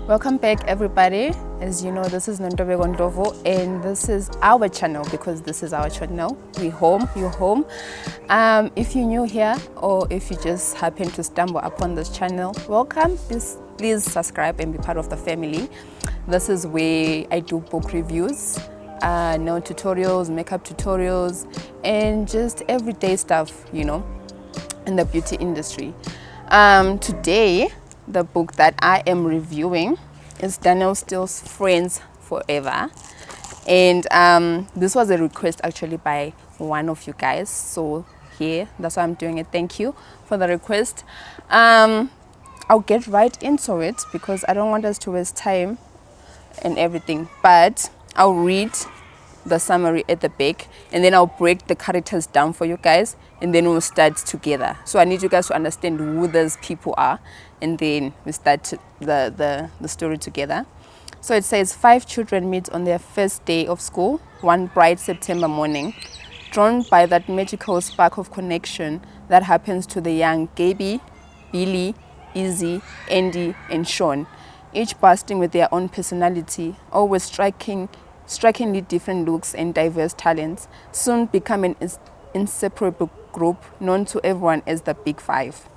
Welcome back, everybody. As you know, this is Nontobe Gondovo, and this is our channel because this is our channel. We're home, you're home. If you're new here or if you just happen to stumble upon this channel, welcome. Please subscribe and be part of the family. This is where I do book reviews, nail tutorials, makeup tutorials, and just everyday stuff, you know, in the beauty industry. Today, the book that I am reviewing is Danielle Steele's Friends Forever, and this was a request actually by one of you guys, so here, that's why I'm doing it. Thank you for the request. I'll get right into it because I don't want us to waste time and everything, but I'll read the summary at the back and then I'll break the characters down for you guys and then we'll start together. So I need you guys to understand who those people are and then we start the story together. So it says 5 children meet on their first day of school one bright September morning, drawn by that magical spark of connection that happens to the young Gaby, Billy, Izzy, Andy and Sean, each bursting with their own personality, always strikingly different looks and diverse talents, soon become an inseparable group known to everyone as the Big Five.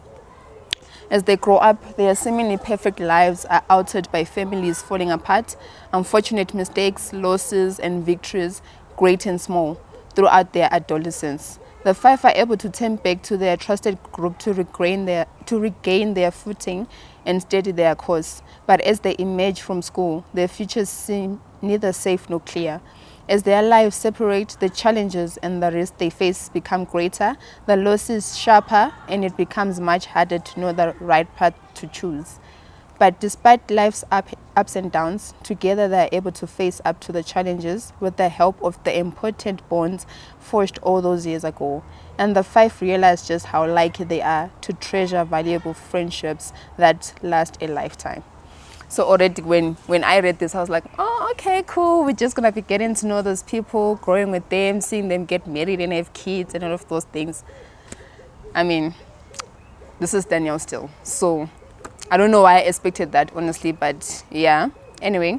As they grow up, their seemingly perfect lives are altered by families falling apart, unfortunate mistakes, losses, and victories, great and small, throughout their adolescence. The 5 are able to turn back to their trusted group to regain their footing and steady their course. But as they emerge from school, their futures seem neither safe nor clear. As their lives separate, the challenges and the risks they face become greater, the losses sharper, and it becomes much harder to know the right path to choose. But despite life's ups and downs, together they are able to face up to the challenges with the help of the important bonds forged all those years ago. And the 5 realize just how lucky they are to treasure valuable friendships that last a lifetime. So already when I read this, I was like, oh, okay, cool. We're just going to be getting to know those people, growing with them, seeing them get married and have kids and all of those things. I mean, this is Danielle Steele. So I don't know why I expected that, honestly, but yeah. Anyway,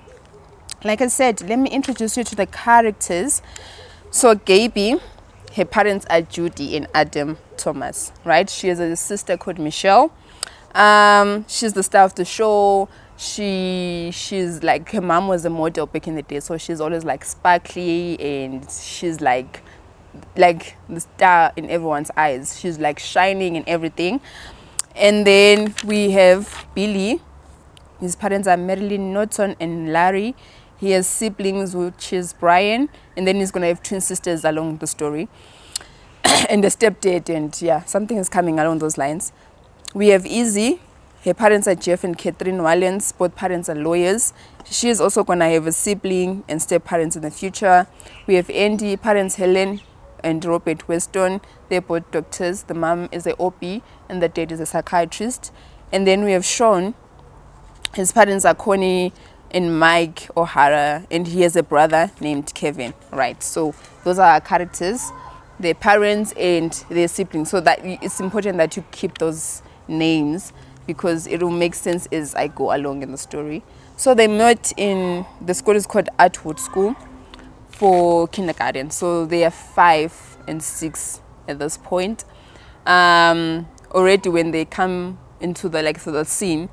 like I said, let me introduce you to the characters. So Gaby, her parents are Judy and Adam Thomas, right? She has a sister called Michelle. She's the star of the show. She's like, her mom was a model back in the day, so she's always like sparkly and she's like the star in everyone's eyes. She's like shining and everything. And then we have Billy. His parents are Marilyn Norton and Larry. He has siblings, which is Brian, and then he's gonna have twin sisters along the story and a stepdad, and yeah, something is coming along those lines. We have Izzy. Her parents are Jeff and Catherine Wallens. Both parents are lawyers. She is also going to have a sibling and step-parents in the future. We have Andy, parents Helen and Robert Weston. They're both doctors. The mom is a OP and the dad is a psychiatrist. And then we have Sean. His parents are Connie and Mike O'Hara, and he has a brother named Kevin. Right, so those are our characters, their parents and their siblings. So that it's important that you keep those names because it will make sense as I go along in the story. So they met in, the school is called Atwood School for kindergarten. So they are 5 and 6 at this point. Already when they come into the scene,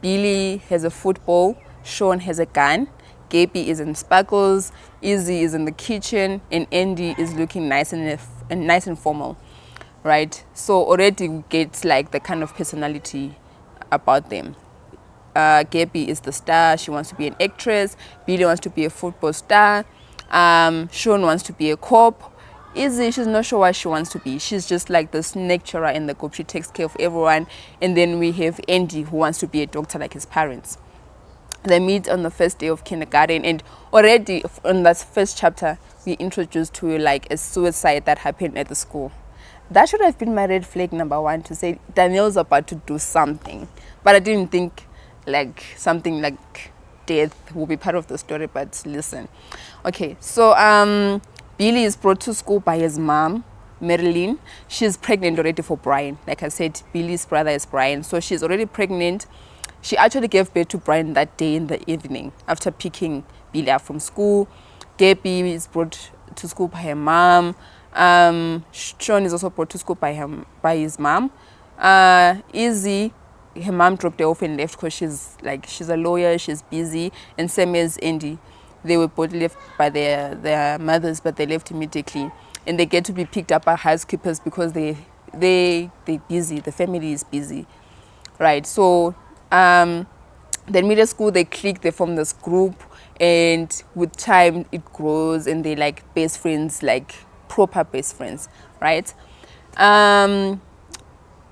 Billy has a football, Sean has a gun, Gaby is in sparkles, Izzy is in the kitchen, and Andy is looking nice and formal, right? So already we get like the kind of personality about them. Gaby is the star. She wants to be an actress. Billy wants to be a football star. Sean wants to be a cop. Izzy, she's not sure what she wants to be. She's just like this lecturer in the group. She takes care of everyone. And then we have Andy, who wants to be a doctor like his parents. They meet on the first day of kindergarten, and already in that first chapter we introduced to like a suicide that happened at the school. That should have been my red flag number 1, to say Danielle's about to do something. But I didn't think like something like death will be part of the story, but listen. Okay, so Billy is brought to school by his mom, Marilyn. She's pregnant already for Brian. Like I said, Billy's brother is Brian. So she's already pregnant she actually gave birth to Brian that day in the evening after picking Billy up from school. Gabby is brought to school by her mom. Sean is also brought to school by his mom. Izzy, her mom dropped her off and left because she's a lawyer, she's busy. And same as Andy, they were both left by their mothers, but they left immediately. And they get to be picked up by housekeepers because they busy. The family is busy, right? So then middle school, they click, they form this group, and with time it grows, and they like best friends, like proper best friends, right?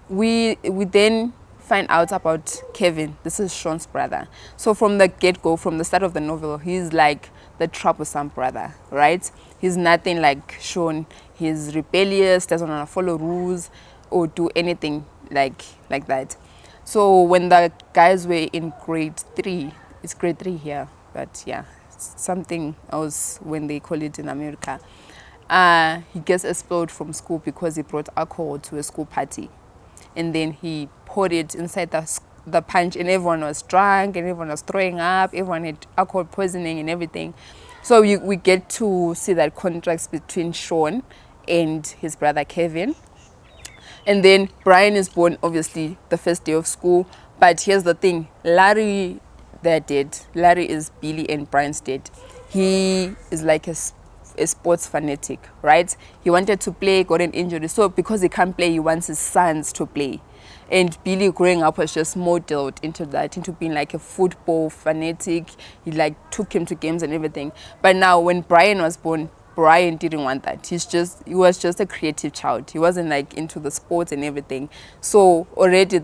We then find out about Kevin. This is Sean's brother. So from the get-go, from the start of the novel, he's like the troublesome brother, right? He's nothing like Sean. He's rebellious, doesn't want to follow rules or do anything like that. So when the guys were in grade 3, it's grade 3 here, but yeah, something else when they call it in America, he gets expelled from school because he brought alcohol to a school party. And then he poured it inside the punch, and everyone was drunk, and everyone was throwing up, everyone had alcohol poisoning and everything. So we get to see that contrast between Sean and his brother Kevin. And then Brian is born, obviously, the first day of school. But here's the thing, Larry, they're dead. Larry is Billy and Brian's dad. He is like a sports fanatic, right? He wanted to play, got an injury. So because he can't play, he wants his sons to play. And Billy growing up was just modeled into that, into being like a football fanatic. He like took him to games and everything. But now when Brian was born, Brian didn't want that. He was just a creative child. He wasn't like into the sports and everything. So already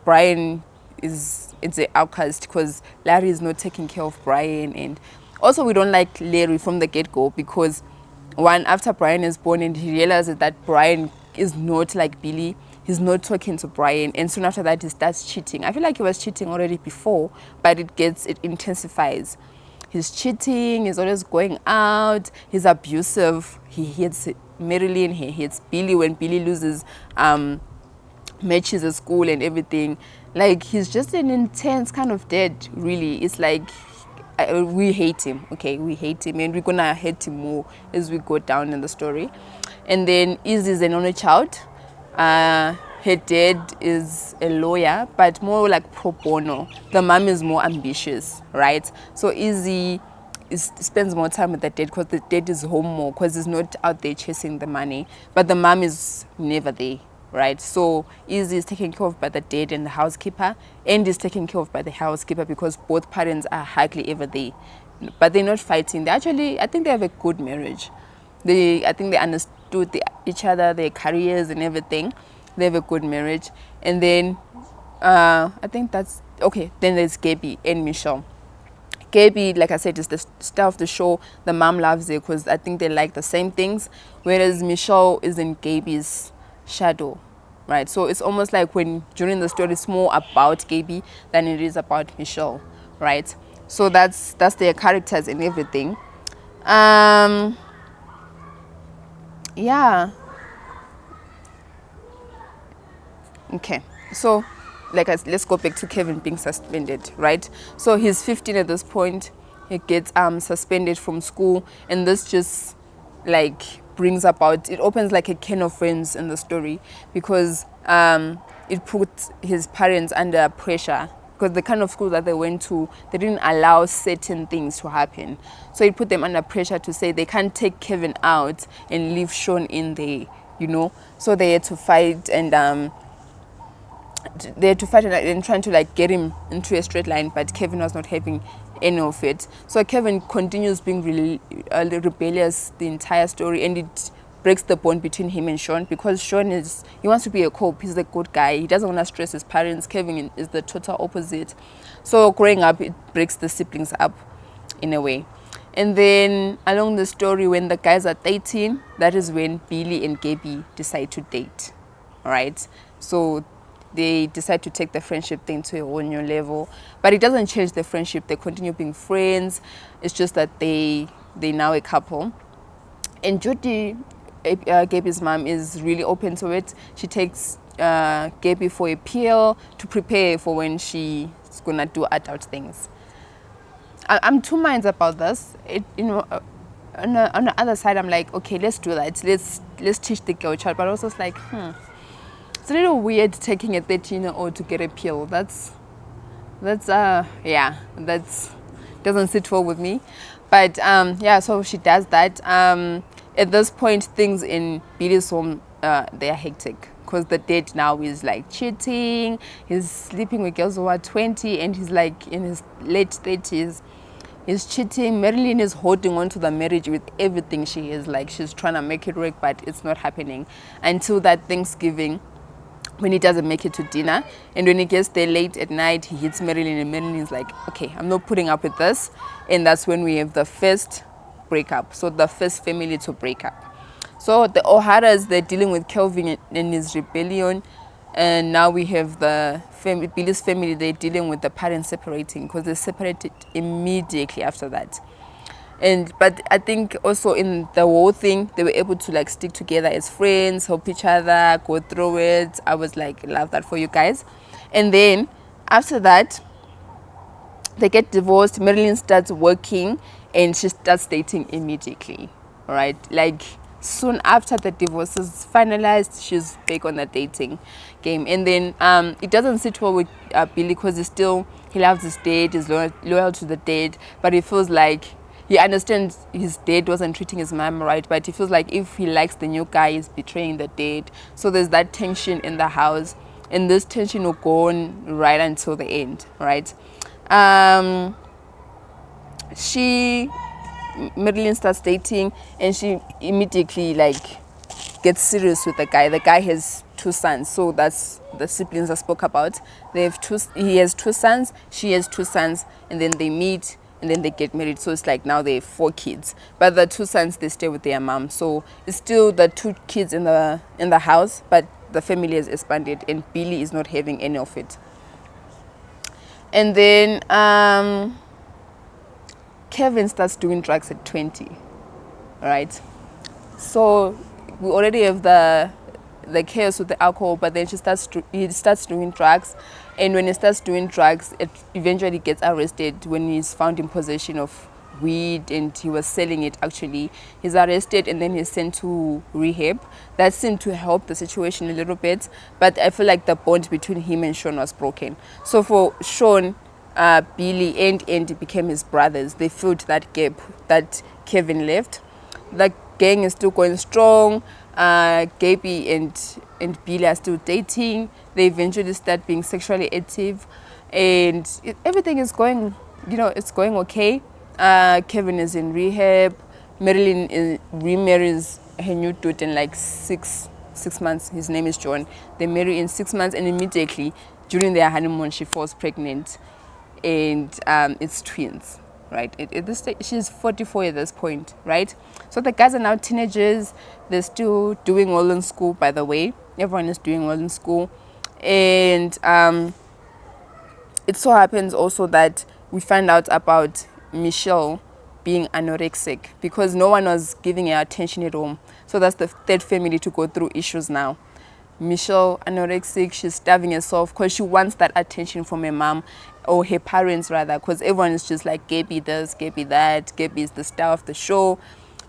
Brian it's an outcast because Larry is not taking care of Brian. And also we don't like Larry from the get-go because after Brian is born and he realizes that Brian is not like Billy, he's not talking to Brian, and soon after that he starts cheating. I feel like he was cheating already before, but it intensifies. He's cheating, he's always going out, he's abusive, he hits Marilyn, he hits Billy when Billy loses matches at school and everything. Like, he's just an intense kind of dad, really. It's like, we hate him, okay? We hate him, and we're gonna hate him more as we go down in the story. And then Izzy is an only child. Her dad is a lawyer, but more like pro bono. The mom is more ambitious, right? So Izzy spends more time with the dad because the dad is home more because he's not out there chasing the money. But the mom is never there, right? So Izzy is taken care of by the dad and the housekeeper, and is taken care of by the housekeeper because both parents are hardly ever there. But they're not fighting. I think they have a good marriage. I think they understood each other, their careers and everything. They have a good marriage. And then I think that's okay. Then there's Gabby and Michelle. Gabby, like I said, is the star of the show. The mom loves her because I think they like the same things, whereas Michelle is in Gabby's shadow, right? So it's almost like during the story, it's more about Gabby than it is about Michelle, right? So that's their characters and everything. Yeah. Okay, so let's go back to Kevin being suspended, right? So he's 15 at this point. He gets suspended from school, and this just like it opens like a can of worms in the story because it puts his parents under pressure because the kind of school that they went to, they didn't allow certain things to happen. So it put them under pressure to say they can't take Kevin out and leave Sean in there, So they had to fight and trying to like get him into a straight line, but Kevin was not having any of it. So Kevin continues being really rebellious the entire story, and it breaks the bond between him and Sean because Sean he wants to be a cop. He's a good guy. He doesn't want to stress his parents. Kevin is the total opposite. So growing up, it breaks the siblings up in a way. And then along the story, when the guys are dating, that is when Billy and Gabby decide to date, right? So they decide to take the friendship thing to a whole new level, but it doesn't change the friendship. They continue being friends. It's just that they're now a couple. And Judy, Gabby's mom, is really open to it. She takes Gabby for a pill to prepare for when she is gonna do adult things. I'm two minds about this. On the other side, I'm like, okay, let's do that. Let's teach the girl child. But also, it's like, it's a little weird taking a 13-year-old to get a pill. That's doesn't sit well with me. But so she does that. At this point, things in Billy's home, they are hectic because the dad now is like cheating. He's sleeping with girls who are 20 and he's like in his late 30s. He's cheating. Marilyn is holding on to the marriage with everything she is. Like, she's trying to make it work, but it's not happening until that Thanksgiving, when he doesn't make it to dinner. And when he gets there late at night, he hits Marilyn, and Marilyn's like, okay, I'm not putting up with this. And that's when we have the first breakup. So the first family to break up. So the O'Haras, they're dealing with Kelvin and his rebellion. And now we have the Billy's family, they're dealing with the parents separating because they separated immediately after that. But I think also in the whole thing, they were able to like stick together as friends, help each other, go through it. I was like, love that for you guys. And then after that, they get divorced. Marilyn starts working and she starts dating immediately. All right, like soon after the divorce is finalized, she's back on the dating game. And then it doesn't sit well with Billy because he loves his dad, he's loyal to the dad, but he feels like he understands his dad wasn't treating his mom right, but he feels like if he likes the new guy, he's betraying the dad. So there's that tension in the house, and this tension will go on right until the end, right? Marilyn starts dating, and she immediately like gets serious with the guy. The guy has 2 sons, so that's the siblings I spoke about. He has 2 sons, she has 2 sons, and then they meet and then they get married. So it's like now they have 4 kids, but the 2 sons, they stay with their mom. So it's still the 2 kids in the house, but the family has expanded, and Billy is not having any of it. And then Kevin starts doing drugs at 20, right? So we already have the chaos with the alcohol, but then he starts doing drugs. And when he starts doing drugs, it eventually gets arrested when he's found in possession of weed, and he was selling it actually. He's arrested and then he's sent to rehab. That seemed to help the situation a little bit, but I feel like the bond between him and Sean was broken. So for Sean, Billy and Andy became his brothers. They filled that gap that Kevin left. The gang is still going strong. Gaby and Billy are still dating. They eventually start being sexually active, and everything is going, it's going okay. Kevin is in rehab. Marilyn remarries her new dude in like six months. His name is John. They marry in 6 months, and immediately during their honeymoon, she falls pregnant, and it's twins. Right, at this stage, she's 44 at this point, right? So the guys are now teenagers. They're still doing well in school, by the way. Everyone is doing well in school. And it so happens also that we find out about Michelle being anorexic because no one was giving her attention at home. So that's the 3rd family to go through issues now. Michelle, anorexic, she's starving herself because she wants that attention from her mom, or her parents rather, because everyone is just like, Gaby this, Gaby that, Gaby is the star of the show.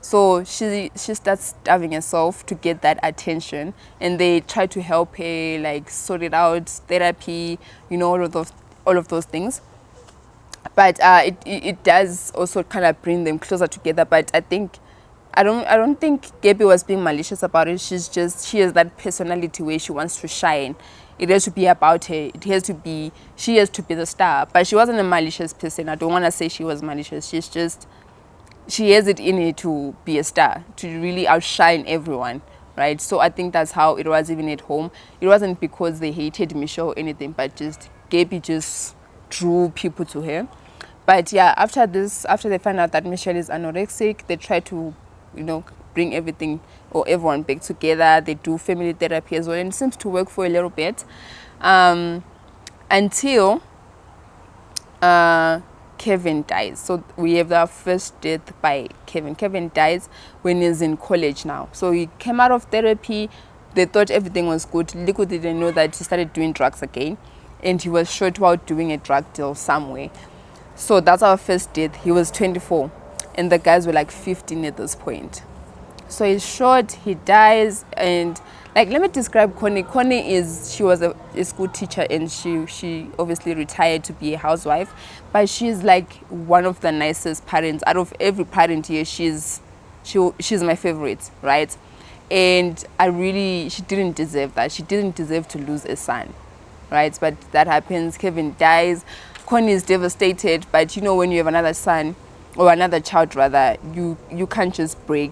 So she starts starving herself to get that attention, and they try to help her like sort it out, therapy, all of those things. But it does also kind of bring them closer together. But I don't think Gaby was being malicious about it. She has that personality where she wants to shine. It has to be about her. She has to be the star. But she wasn't a malicious person. I don't want to say she was malicious. She has it in her to be a star, to really outshine everyone, right? So I think that's how it was even at home. It wasn't because they hated Michelle or anything, but just Gaby just drew people to her. But yeah, after they find out that Michelle is anorexic, they try to bring everyone back together. They do family therapy as well, and it seems to work for a little bit until Kevin dies. So we have the first death by Kevin. Kevin dies when he's in college now. So he came out of therapy. They thought everything was good. Little did they know that he started doing drugs again. and he was shot while doing a drug deal somewhere. So that's our first death. He was 24 and the guys were like 15 at this point. So he's shot, he dies, and like, let me describe Connie. She was a school teacher, and she obviously retired to be a housewife, but she's like one of the nicest parents. Out of every parent here, she's my favorite, right? And she didn't deserve that. She didn't deserve to lose a son, right? But that happens. Kevin dies. Connie is devastated, but when you have another son, or another child rather, you can't just break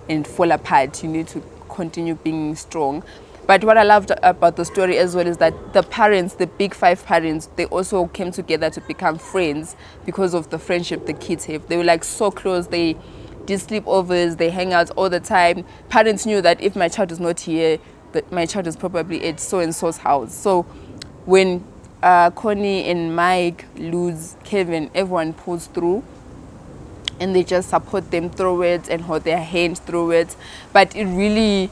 and fall apart. You need to continue being strong. But what I loved about the story as well is that the parents, the big 5 parents, they also came together to become friends because of the friendship the kids have. They were like so close. They did sleepovers, they hang out all the time. Parents knew that if my child is not here, that my child is probably at so and so's house. So when Connie and Mike lose Kevin, everyone pulls through and they just support them through it and hold their hands through it. But it really,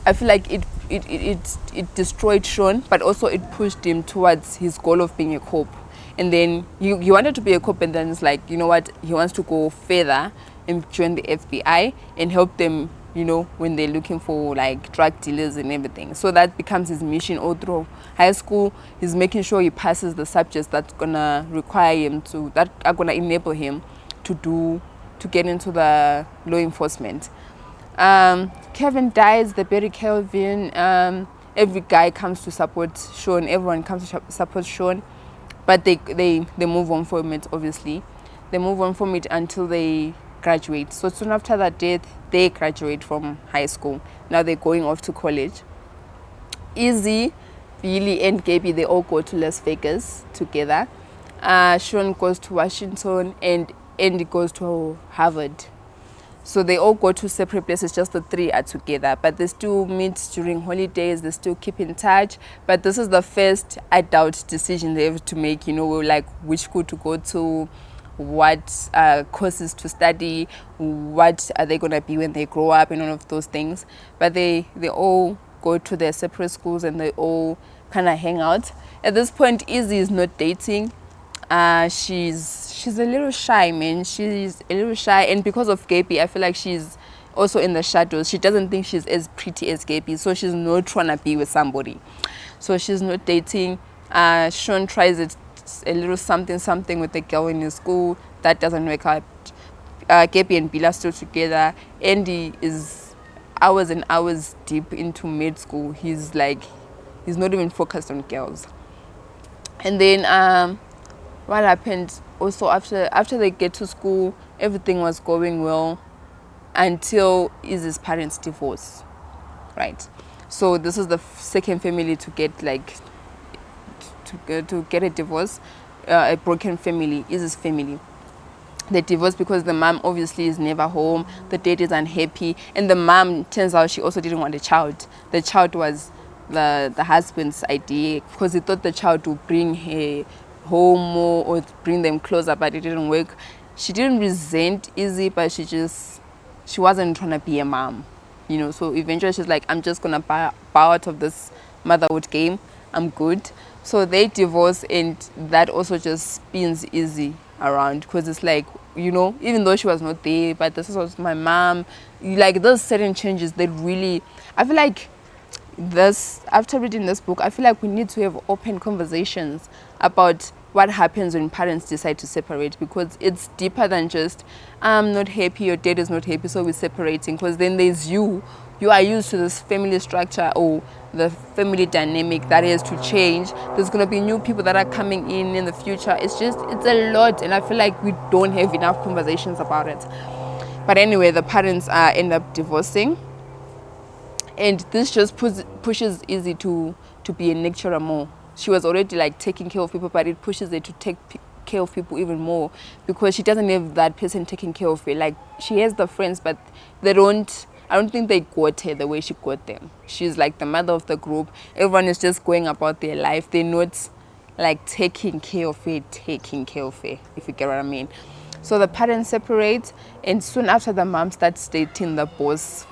I feel like it destroyed Sean, but also it pushed him towards his goal of being a cop. And then he wanted to be a cop, and then it's like, you know what, he wants to go further and join the FBI and help them, when they're looking for like drug dealers and everything. So that becomes his mission all through high school. He's making sure he passes the subjects that are gonna enable him to get into the law enforcement. Kevin dies, they bury Kelvin. Every guy comes to support Sean, everyone comes to support Sean, but they move on from it. Obviously they move on from it until they graduate. So soon after that death, they graduate from high school. Now they're going off to college. Izzy, Billy and Gabby, they all go to Las Vegas together. Sean goes to Washington and Andy goes to Harvard. So they all go to separate places, just the 3 are together, but they still meet during holidays, they still keep in touch. But this is the first adult decision they have to make, like which school to go to, what courses to study, what are they going to be when they grow up, and all of those things. But they all go to their separate schools and they all kind of hang out. At this point, Izzy is not dating. She's a little shy, man. She's a little shy, and because of Gabby, I feel like she's also in the shadows. She doesn't think she's as pretty as Gabby, so she's not trying to be with somebody. So she's not dating. Sean tries it a little something with the girl in his school. That doesn't work out. Gabby and Bill are still together. Andy is hours and hours deep into med school. He's not even focused on girls. And then what happened also after they get to school, everything was going well until Izzy's parents divorce, right? So this is the second family to get to get a divorce, a broken family. Izzy's family, they divorced because the mom obviously is never home, the dad is unhappy, and the mom, turns out, she also didn't want a child. The child was the husband's idea because he thought the child would bring her home more or bring them closer, but it didn't work. She didn't resent Izzy, but she wasn't trying to be a mom, so eventually she's like, I'm just gonna bow out of this motherhood game, I'm good. So they divorce, and that also just spins Izzy around because it's like, even though she was not there, but this was my mom. Like those certain changes that really, I feel like after reading this book, I feel like we need to have open conversations about what happens when parents decide to separate, because it's deeper than just I'm not happy, your dad is not happy, so we're separating. Because then there's you are used to this family structure or the family dynamic that has to change. There's going to be new people that are coming in the future. It's a lot, and I feel like we don't have enough conversations about it. But anyway, the parents end up divorcing, and this just pushes Izzy to be a lecturer more. She was already taking care of people, but it pushes her to take care of people even more because she doesn't have that person taking care of her. Like, she has the friends, but I don't think they got her the way she got them. She's like the mother of the group. Everyone is just going about their life. They're not taking care of her, if you get what I mean. So the parents separate, and soon after the mom starts dating the boss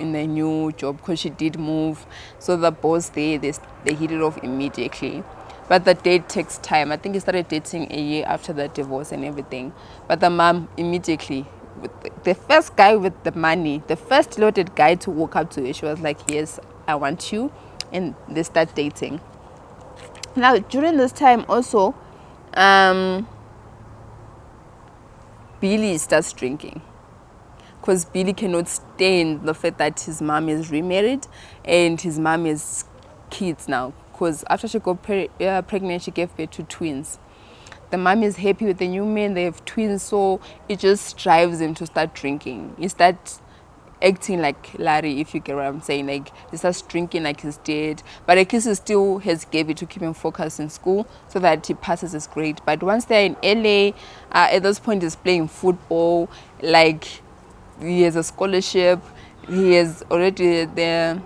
in a new job because she did move. So the boss they hit it off immediately. But the date takes time. I think he started dating a year after the divorce and everything. But the mom immediately, with the first guy with the money, the first loaded guy to walk up to her, she was like, yes, I want you. And they start dating. Now, during this time also, Billy starts drinking. Because Billy cannot stand the fact that his mom is remarried and his mom is kids now. Because after she got pregnant, she gave birth to twins. The mom is happy with the new man, they have twins, so it just drives him to start drinking. He starts acting like Larry, if you get what I'm saying. Like, he starts drinking like he's dead. But at least he still has Gabby to keep him focused in school so that he passes his grade. But once they're in LA, at this point he's playing football, like he has a scholarship. He is already the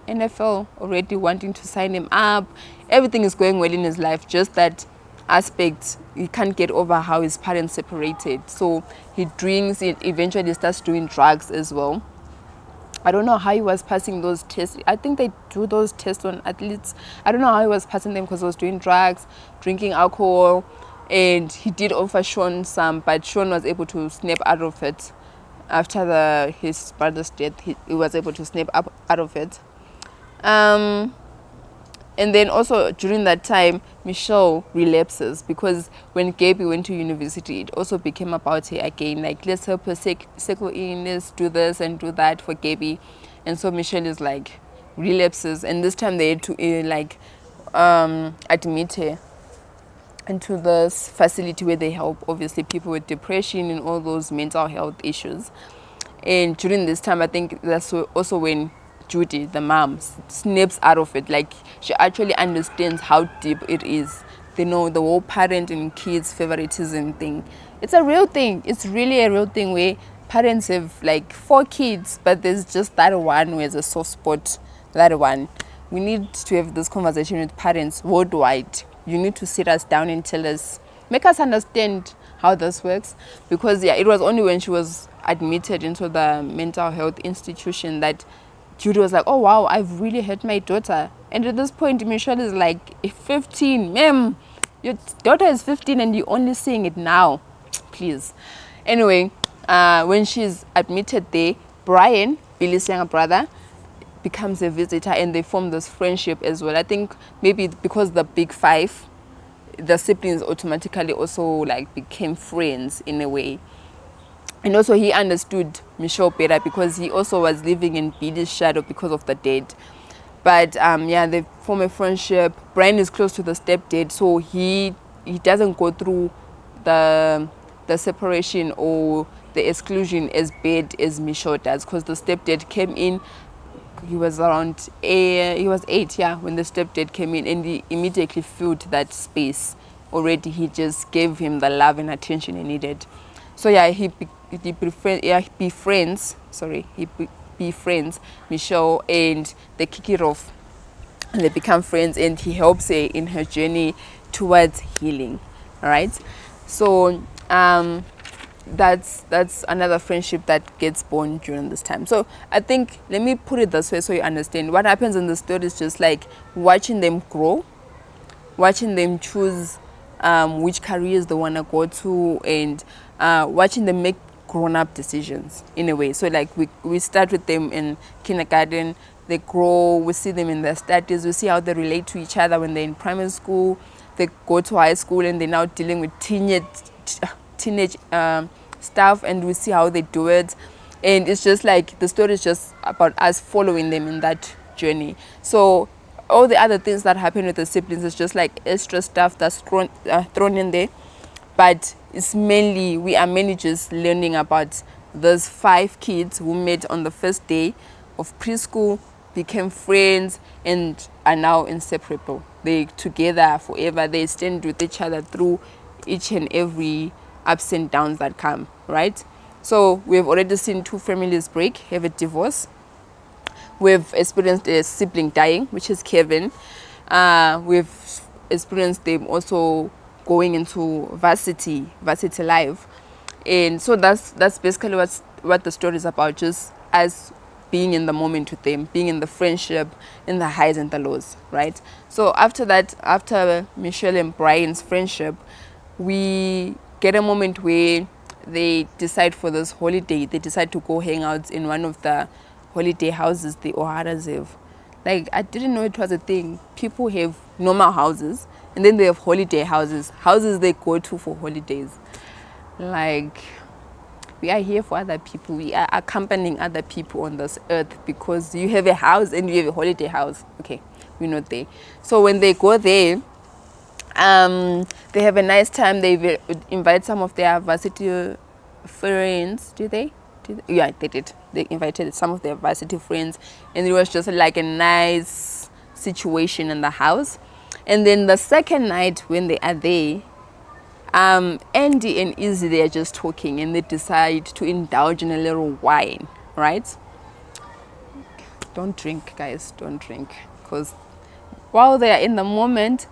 NFL already wanting to sign him up. Everything is going well in his life, just that aspect he can't get over how his parents separated. So he drinks, and eventually starts doing drugs as well. I don't know how he was passing those tests. I think they do those tests on athletes. I don't know how he was passing them because he was doing drugs, drinking alcohol, and he did offer Sean some, but Sean was able to snap out of it. After his brother's death, he was able to snap up out of it. And then also during that time, Michelle relapses because when Gabby went to university, it also became about her again. Like, let's help her settle in, let's do this and do that for Gabby. And so Michelle is like relapses, and this time they had to admit her into this facility where they help obviously people with depression and all those mental health issues. And during this time, I think that's also when Judy, the mom, snaps out of it. Like, she actually understands how deep it is. They know the whole parent and kids favoritism thing. It's a real thing. It's really a real thing where parents have like 4 kids, but there's just that one who has a soft spot. That one. We need to have this conversation with parents worldwide. You need to sit us down and tell us, make us understand how this works. Because it was only when she was admitted into the mental health institution that Judy was like, oh wow, I've really hurt my daughter. And at this point, Michelle is like, 15, ma'am, your daughter is 15 and you're only seeing it now. Please. Anyway, when she's admitted there, Brian, Billy's younger brother, becomes a visitor and they form this friendship as well. I think maybe because the big 5, the siblings automatically also like became friends in a way. And also he understood Michelle better because he also was living in Billy's shadow because of the dead. But they form a friendship. Brian is close to the stepdad, so he doesn't go through the separation or the exclusion as bad as Michelle does, because the stepdad came in. He was around he was 8, when the stepdad came in, and he immediately filled that space already. He just gave him the love and attention he needed. So he befriends Michelle, and they kick it off and they become friends, and he helps her in her journey towards healing. All right, so that's another friendship that gets born during this time. So I think, let me put it this way so you understand what happens in the story is just like watching them grow, watching them choose which careers they want to go to, and watching them make grown-up decisions in a way. So like we start with them in kindergarten, they grow, we see them in their studies, we see how they relate to each other when they're in primary school, they go to high school, and they're now dealing with teenage stuff, and we see how they do it. And it's just like the story is just about us following them in that journey. So all the other things that happen with the siblings is just like extra stuff that's thrown in there, but it's we are mainly just learning about those 5 kids who met on the first day of preschool, became friends, and are now inseparable. They're together forever. They stand with each other through each and every ups and downs that come, right? So we've already seen 2 families break, have a divorce. We've experienced a sibling dying, which is Kevin. We've experienced them also going into varsity life. And so that's basically what the story is about, just as being in the moment with them, being in the friendship, in the highs and the lows, right? So after that, after Michelle and Brian's friendship, we get a moment where they decide for this holiday, they decide to go hang out in one of the holiday houses the O'Haras have. Like, I didn't know it was a thing. People have normal houses and then they have holiday houses they go to for holidays. Like, we are here for other people. We are accompanying other people on this earth because you have a house and you have a holiday house. Okay, we're not there. So when they go there, they have a nice time. They invite some of their varsity friends. Did they? Yeah, they did. They invited some of their varsity friends, and it was just like a nice situation in the house. And then the second night when they are there, Andy and Izzy, they are just talking and they decide to indulge in a little wine, right? Don't drink, guys, don't drink. Because while they are in the moment,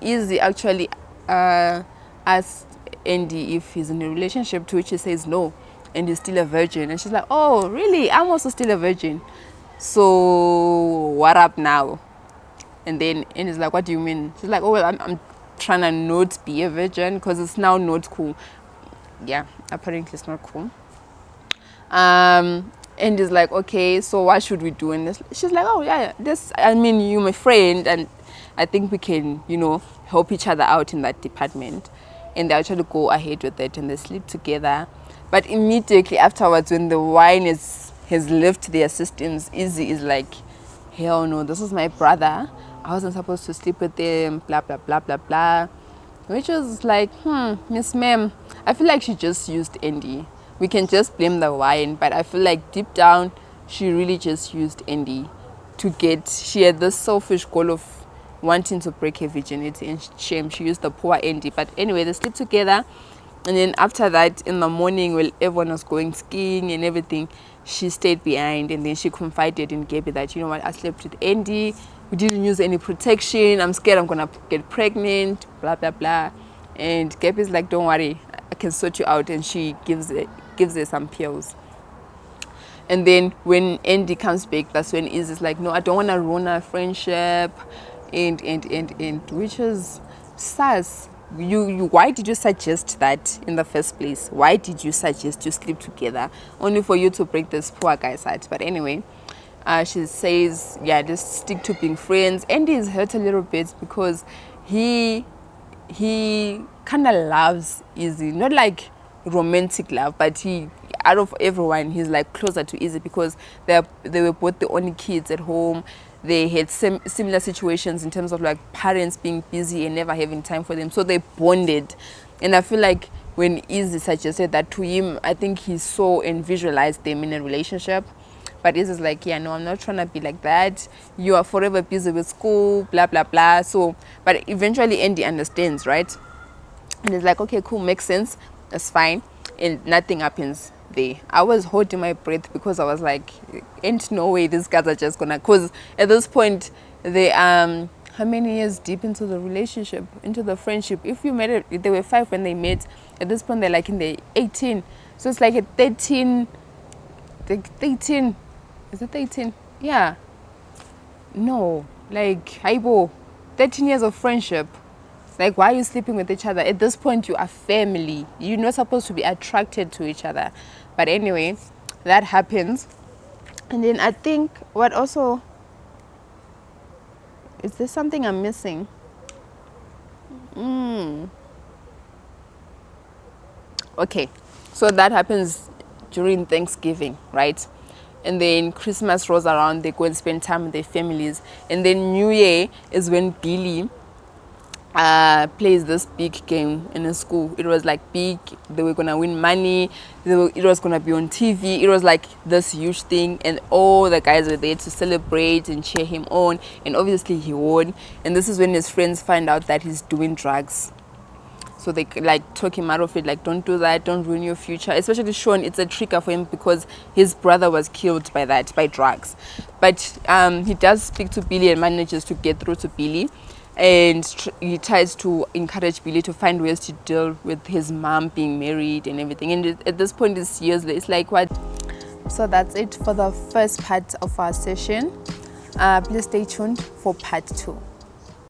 Izzy actually asked Andy if he's in a relationship, to which he says no, and he's still a virgin. And she's like, oh, really? I'm also still a virgin. So what up now? And then Andy's like, what do you mean? She's like, oh, well, I'm trying to not be a virgin because it's now not cool. Yeah, apparently it's not cool. And he's like, okay, so what should we do in this? She's like, oh yeah, this, I mean, you're my friend and I think we can, help each other out in that department. And they actually go ahead with it and they sleep together. But immediately afterwards, when the wine has left their systems, Izzy is like, hell no, this is my brother. I wasn't supposed to sleep with them, blah, blah, blah, blah, blah. Which was like, Miss Ma'am, I feel like she just used Andy. We can just blame the wine, but I feel like deep down, she really just used Andy she had this selfish goal of wanting to break her virginity, and shame, she used the poor Andy. But anyway, they sleep together. And then after that, in the morning, while everyone was going skiing and everything, she stayed behind and then she confided in Gabby that, you know what, I slept with Andy. We didn't use any protection. I'm scared I'm going to get pregnant, blah, blah, blah. And Gabby's like, don't worry, I can sort you out. And she gives her some pills. And then when Andy comes back, that's when Izzy's like, no, I don't want to ruin our friendship. And which is sus. Why did you suggest that in the first place? Why did you suggest you sleep together only for you to break this poor guy's heart? But anyway, she says, yeah, just stick to being friends. Andy is hurt a little bit because he kind of loves Izzy, not like romantic love, but he, out of everyone, he's like closer to Izzy because they were both the only kids at home. They had similar situations in terms of like parents being busy and never having time for them. So they bonded. And I feel like when Izzy suggested that to him, I think he saw and visualized them in a relationship. But Izzy's like, yeah, no, I'm not trying to be like that. You are forever busy with school, blah, blah, blah. So, but eventually Andy understands, right? And he's like, okay, cool, makes sense. That's fine. And nothing happens there. I was holding my breath because I was like, ain't no way these guys are just gonna, because at this point they how many years deep into the relationship, into the friendship? If you met it, they were 5 when they met. At this point they're like in the 18, so it's like a 13. Is it 13? Yeah, no, like Haibo, 13 years of friendship. Like, why are you sleeping with each other? At this point, you are family. You're not supposed to be attracted to each other. But anyway, that happens. And then I think what also... Is there something I'm missing? Okay, so that happens during Thanksgiving, right? And then Christmas rolls around. They go and spend time with their families. And then New Year is when Billy... plays this big game in a school. It was like big. They were gonna win money. It was gonna be on TV. It was like this huge thing, and all the guys were there to celebrate and cheer him on. And obviously he won. And this is when his friends find out that he's doing drugs. So they like talk him out of it, like, don't do that, don't ruin your future. Especially Sean, it's a trigger for him because his brother was killed by drugs. But he does speak to Billy and manages to get through to Billy. And he tries to encourage Billy to find ways to deal with his mom being married and everything. And at this point, it's years later. It's like, what, So that's it for the first part of our session. Please stay tuned for part 2.